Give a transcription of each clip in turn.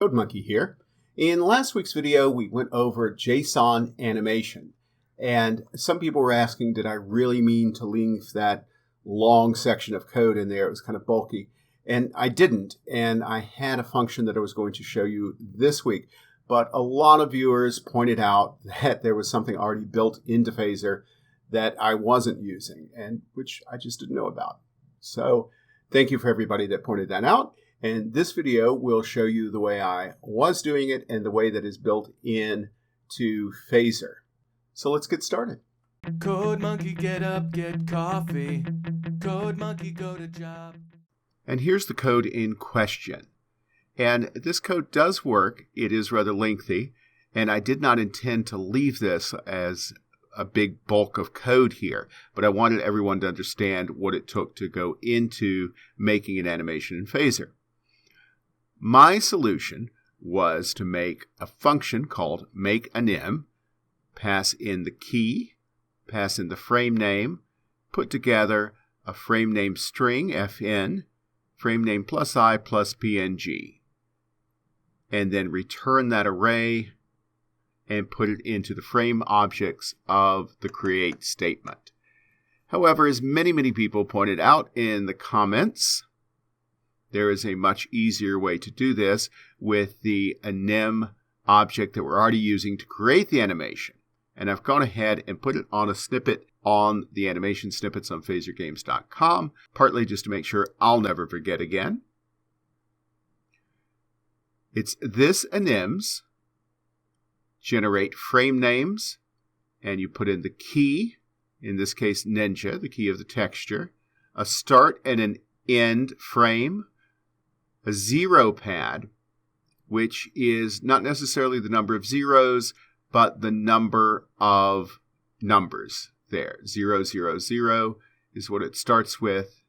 CodeMonkey here. In last week's video, we went over JSON animation. And some people were asking, did I really mean to leave that long section of code in there? It was kind of bulky. And I didn't. And I had a function that I was going to show you this week. But a lot of viewers pointed out that there was something already built into Phaser that I wasn't using, and which I just didn't know about. So thank you for everybody that pointed that out. And this video will show you the way I was doing it and the way that is built in to Phaser. So let's get started. CodeMonkey, get up, get coffee. CodeMonkey, go to job. And here's the code in question. And this code does work. It is rather lengthy. And I did not intend to leave this as a big bulk of code here, but I wanted everyone to understand what it took to go into making an animation in Phaser. My solution was to make a function called makeAnim, pass in the key, pass in the frame name, put together a frame name string, fn, frame name plus I plus png, and then return that array and put it into the frame objects of the create statement. However, as many people pointed out in the comments, there is a much easier way to do this with the anim object that we're already using to create the animation. And I've gone ahead and put it on a snippet on the animation snippets on phasergames.com, partly just to make sure I'll never forget again. It's this anims generate frame names, and you put in the key, in this case Ninja, the key of the texture, a start and an end frame, a zero pad, which is not necessarily the number of zeros, but the number of numbers there. 000 is what it starts with.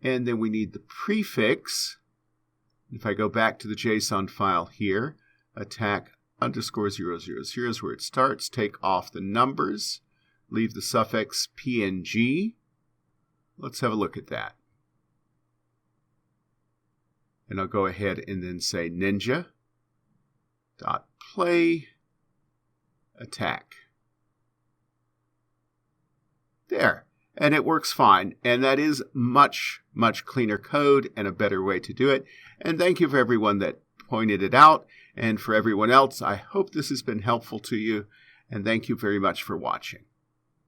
And then we need the prefix. If I go back to the JSON file here, attack _000 is where it starts. Take off the numbers. Leave the suffix png. Let's have a look at that. And I'll go ahead and then say ninja.play attack. There. And it works fine. And that is much cleaner code and a better way to do it. And thank you for everyone that pointed it out. And for everyone else, I hope this has been helpful to you. And thank you very much for watching.